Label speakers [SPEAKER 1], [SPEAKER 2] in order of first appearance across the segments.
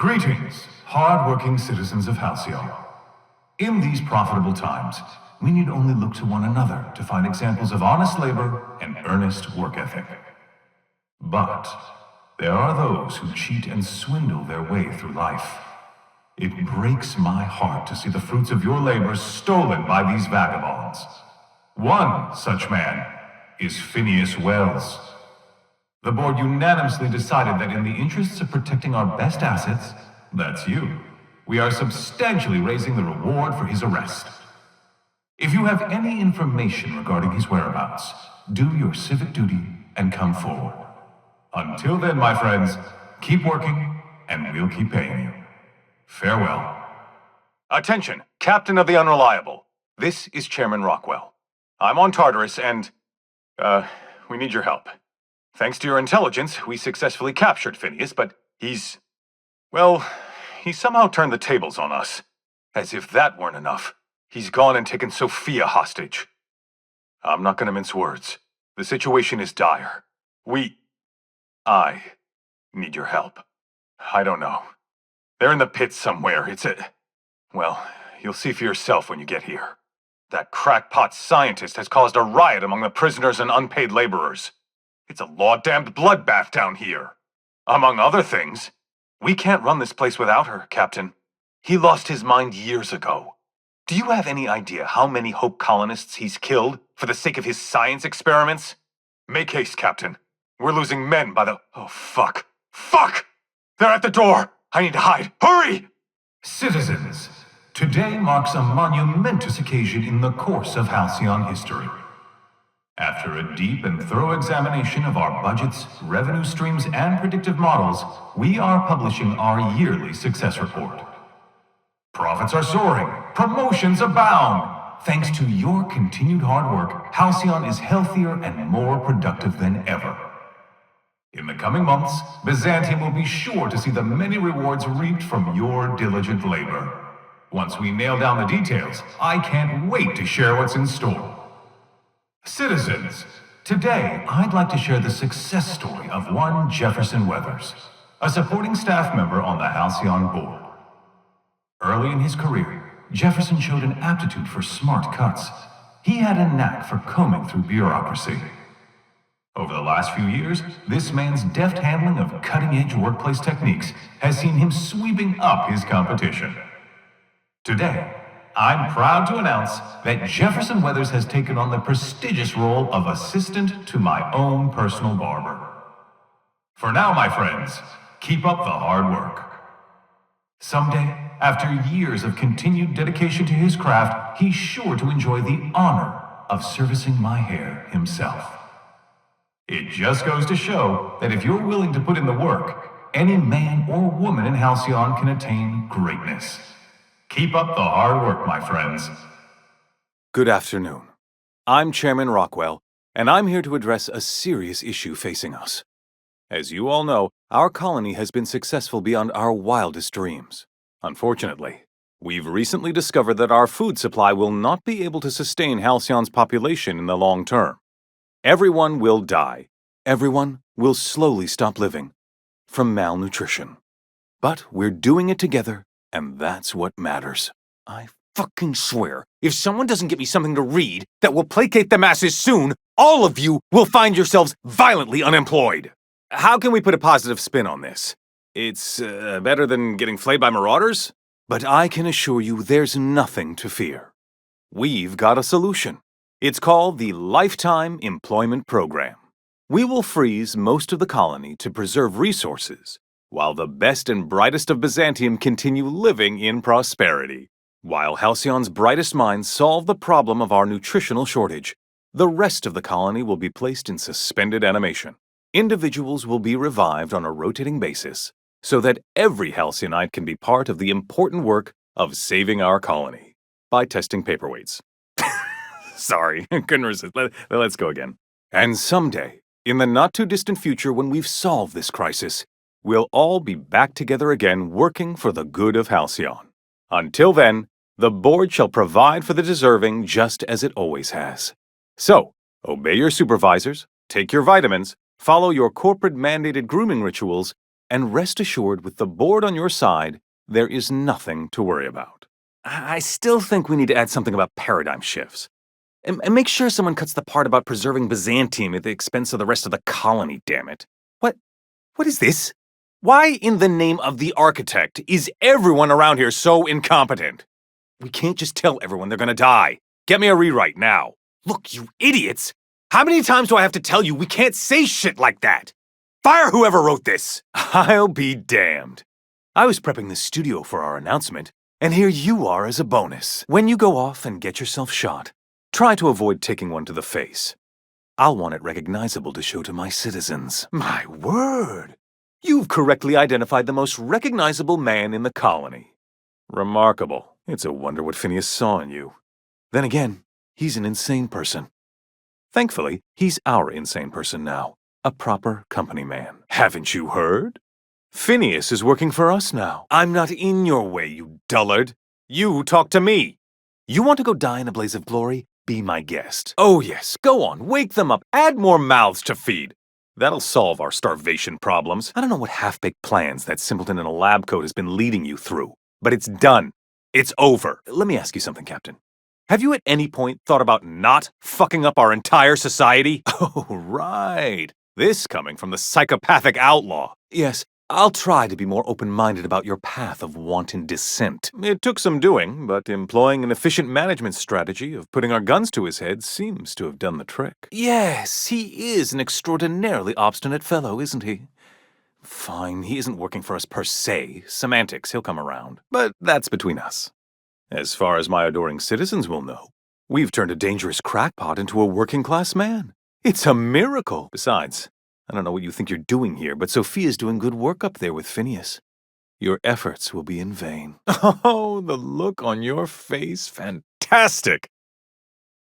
[SPEAKER 1] Greetings, hard-working citizens of Halcyon. In these profitable times, we need only look to one another to find examples of honest labor and earnest work ethic. But there are those who cheat and swindle their way through life. It breaks my heart to see the fruits of your labors stolen by these vagabonds. One such man is Phineas Wells. The board unanimously decided that in the interests of protecting our best assets, that's you, we are substantially raising the reward for his arrest. If you have any information regarding his whereabouts, do your civic duty and come forward. Until then, my friends, keep working and we'll keep paying you. Farewell.
[SPEAKER 2] Attention, Captain of the Unreliable. This is Chairman Rockwell. I'm on Tartarus and, we need your help. Thanks to your intelligence, we successfully captured Phineas, but he somehow turned the tables on us. As if that weren't enough, he's gone and taken Sophia hostage. I'm not gonna mince words. The situation is dire. I need your help. I don't know. They're in the pits somewhere. You'll see for yourself when you get here. That crackpot scientist has caused a riot among the prisoners and unpaid laborers. It's a law-damned bloodbath down here. Among other things, we can't run this place without her, Captain. He lost his mind years ago. Do you have any idea how many Hope colonists he's killed for the sake of his science experiments? Make haste, Captain. We're losing men by the... Oh, fuck. Fuck! They're at the door! I need to hide. Hurry!
[SPEAKER 1] Citizens, today marks a monumentous occasion in the course of Halcyon history. After a deep and thorough examination of our budgets, revenue streams, and predictive models, we are publishing our yearly success report. Profits are soaring, promotions abound. Thanks to your continued hard work, Halcyon is healthier and more productive than ever. In the coming months, Byzantium will be sure to see the many rewards reaped from your diligent labor. Once we nail down the details, I can't wait to share what's in store. Citizens, today I'd like to share the success story of one Jefferson Weathers, a supporting staff member on the Halcyon board. Early in his career, Jefferson showed an aptitude for smart cuts. He had a knack for combing through bureaucracy. Over the last few years, this man's deft handling of cutting-edge workplace techniques has seen him sweeping up his competition. Today, I'm proud to announce that Jefferson Weathers has taken on the prestigious role of assistant to my own personal barber. For now, my friends, keep up the hard work. Someday, after years of continued dedication to his craft, he's sure to enjoy the honor of servicing my hair himself. It just goes to show that if you're willing to put in the work, any man or woman in Halcyon can attain greatness. Keep up the hard work, my friends.
[SPEAKER 2] Good afternoon. I'm Chairman Rockwell, and I'm here to address a serious issue facing us. As you all know, our colony has been successful beyond our wildest dreams. Unfortunately, we've recently discovered that our food supply will not be able to sustain Halcyon's population in the long term. Everyone will die. Everyone will slowly stop living from malnutrition. But we're doing it together, and that's what matters. I fucking swear, if someone doesn't get me something to read that will placate the masses soon, all of you will find yourselves violently unemployed. How can we put a positive spin on this? It's better than getting flayed by marauders? But I can assure you there's nothing to fear. We've got a solution. It's called the Lifetime Employment Program. We will freeze most of the colony to preserve resources, while the best and brightest of Byzantium continue living in prosperity. While Halcyon's brightest minds solve the problem of our nutritional shortage, the rest of the colony will be placed in suspended animation. Individuals will be revived on a rotating basis so that every Halcyonite can be part of the important work of saving our colony by testing paperweights. Sorry, couldn't resist. Let's go again. And someday, in the not-too-distant future when we've solved this crisis, we'll all be back together again working for the good of Halcyon. Until then, the board shall provide for the deserving just as it always has. So, obey your supervisors, take your vitamins, follow your corporate-mandated grooming rituals, and rest assured with the board on your side, there is nothing to worry about. I still think we need to add something about paradigm shifts. And make sure someone cuts the part about preserving Byzantium at the expense of the rest of the colony, damn it. What is this? Why in the name of the architect is everyone around here so incompetent? We can't just tell everyone they're gonna die. Get me a rewrite now. Look, you idiots! How many times do I have to tell you we can't say shit like that? Fire whoever wrote this! I'll be damned. I was prepping the studio for our announcement, and here you are as a bonus. When you go off and get yourself shot, try to avoid taking one to the face. I'll want it recognizable to show to my citizens. My word! You've correctly identified the most recognizable man in the colony. Remarkable. It's a wonder what Phineas saw in you. Then again, he's an insane person. Thankfully, he's our insane person now. A proper company man. Haven't you heard? Phineas is working for us now. I'm not in your way, you dullard. You talk to me. You want to go die in a blaze of glory? Be my guest. Oh yes, go on, wake them up, add more mouths to feed. That'll solve our starvation problems. I don't know what half-baked plans that simpleton in a lab coat has been leading you through, but it's done. It's over. Let me ask you something, Captain. Have you at any point thought about not fucking up our entire society? Oh, right. This coming from the psychopathic outlaw. Yes, I'll try to be more open-minded about your path of wanton dissent. It took some doing, but employing an efficient management strategy of putting our guns to his head seems to have done the trick. Yes, he is an extraordinarily obstinate fellow, isn't he? Fine, he isn't working for us per se. Semantics, he'll come around. But that's between us. As far as my adoring citizens will know, we've turned a dangerous crackpot into a working-class man. It's a miracle. Besides, I don't know what you think you're doing here, but Sophia's doing good work up there with Phineas. Your efforts will be in vain. Oh, the look on your face. Fantastic!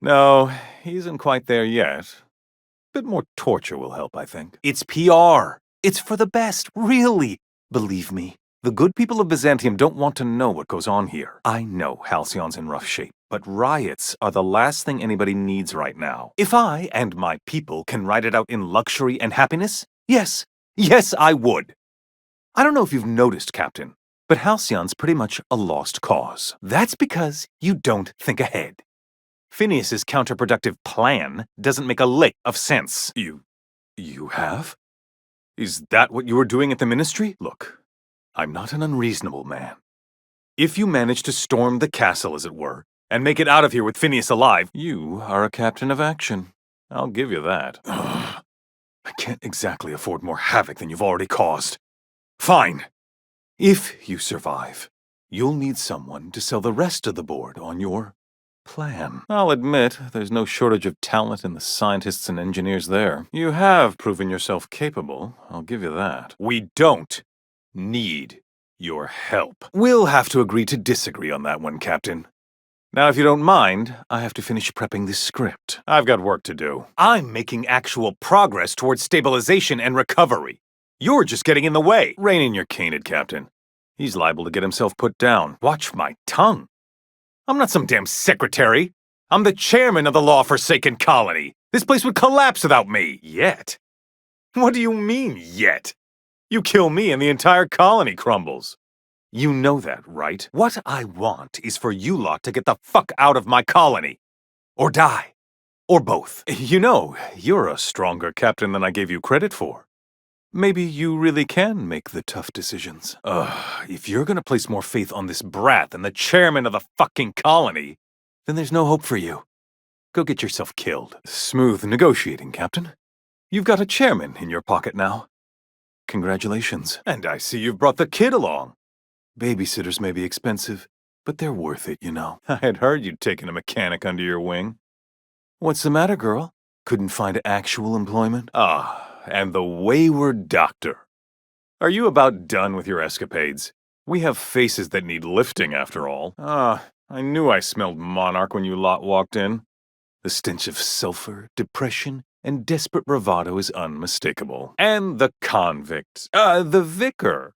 [SPEAKER 2] No, he isn't quite there yet. A bit more torture will help, I think. It's PR. It's for the best, really. Believe me, the good people of Byzantium don't want to know what goes on here. I know Halcyon's in rough shape, but riots are the last thing anybody needs right now. If I and my people can ride it out in luxury and happiness, yes, I would. I don't know if you've noticed, Captain, but Halcyon's pretty much a lost cause. That's because you don't think ahead. Phineas's counterproductive plan doesn't make a lick of sense. You have? Is that what you were doing at the ministry? Look, I'm not an unreasonable man. If you manage to storm the castle, as it were, and make it out of here with Phineas alive, you are a captain of action. I'll give you that. Ugh. I can't exactly afford more havoc than you've already caused. Fine. If you survive, you'll need someone to sell the rest of the board on your plan. I'll admit, there's no shortage of talent in the scientists and engineers there. You have proven yourself capable, I'll give you that. We don't need your help. We'll have to agree to disagree on that one, Captain. Now, if you don't mind, I have to finish prepping this script. I've got work to do. I'm making actual progress towards stabilization and recovery. You're just getting in the way. Rein in your canid, Captain. He's liable to get himself put down. Watch my tongue. I'm not some damn secretary. I'm the chairman of the law-forsaken colony. This place would collapse without me. Yet. What do you mean, yet? You kill me and the entire colony crumbles. You know that, right? What I want is for you lot to get the fuck out of my colony. Or die. Or both. You know, you're a stronger captain than I gave you credit for. Maybe you really can make the tough decisions. If you're gonna place more faith on this brat than the chairman of the fucking colony, then there's no hope for you. Go get yourself killed. Smooth negotiating, Captain. You've got a chairman in your pocket now. Congratulations. And I see you've brought the kid along. Babysitters may be expensive, but they're worth it, you know. I had heard you'd taken a mechanic under your wing. What's the matter, girl? Couldn't find actual employment? And the wayward doctor. Are you about done with your escapades? We have faces that need lifting, after all. I knew I smelled monarch when you lot walked in. The stench of sulfur, depression, and desperate bravado is unmistakable. And the convict. The vicar.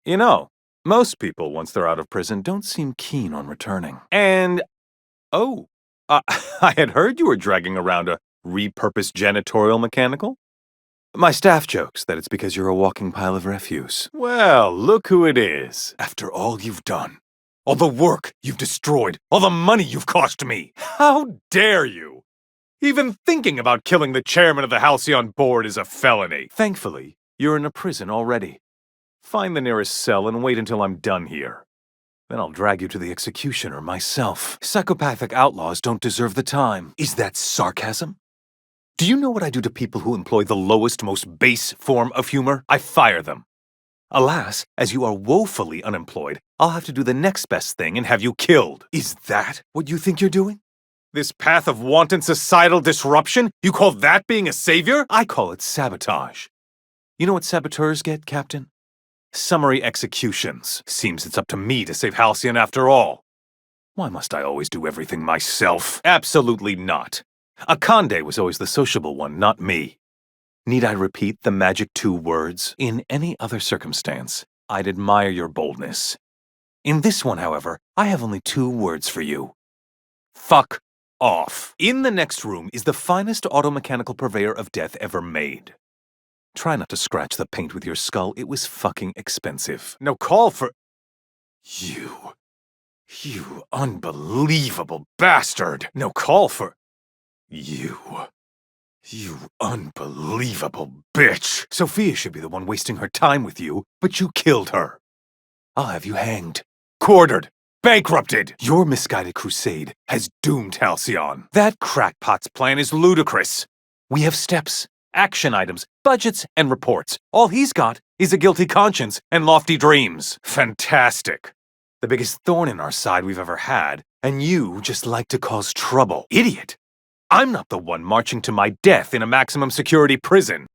[SPEAKER 2] You know, most people, once they're out of prison, don't seem keen on returning. And, I had heard you were dragging around a repurposed janitorial mechanical. My staff jokes that it's because you're a walking pile of refuse. Well, look who it is. After all you've done, all the work you've destroyed, all the money you've cost me. How dare you? Even thinking about killing the chairman of the Halcyon board is a felony. Thankfully, you're in a prison already. Find the nearest cell and wait until I'm done here. Then I'll drag you to the executioner myself. Psychopathic outlaws don't deserve the time. Is that sarcasm? Do you know what I do to people who employ the lowest, most base form of humor? I fire them. Alas, as you are woefully unemployed, I'll have to do the next best thing and have you killed. Is that what you think you're doing? This path of wanton societal disruption? You call that being a savior? I call it sabotage. You know what saboteurs get, Captain? Summary executions. Seems it's up to me to save Halcyon after all. Why must I always do everything myself? Absolutely not. Akande was always the sociable one, not me. Need I repeat the magic 2 words? In any other circumstance, I'd admire your boldness. In this one, however, I have only 2 words for you. Fuck off. In the next room is the finest automechanical purveyor of death ever made. Try not to scratch the paint with your skull. It was fucking expensive. No call for... You unbelievable bastard. No call for... You unbelievable bitch! Sophia should be the one wasting her time with you, but you killed her. I'll have you hanged, quartered, bankrupted. Your misguided crusade has doomed Halcyon. That crackpot's plan is ludicrous. We have steps, action items, budgets, and reports. All he's got is a guilty conscience and lofty dreams. Fantastic. The biggest thorn in our side we've ever had, and you just like to cause trouble. Idiot! I'm not the one marching to my death in a maximum security prison.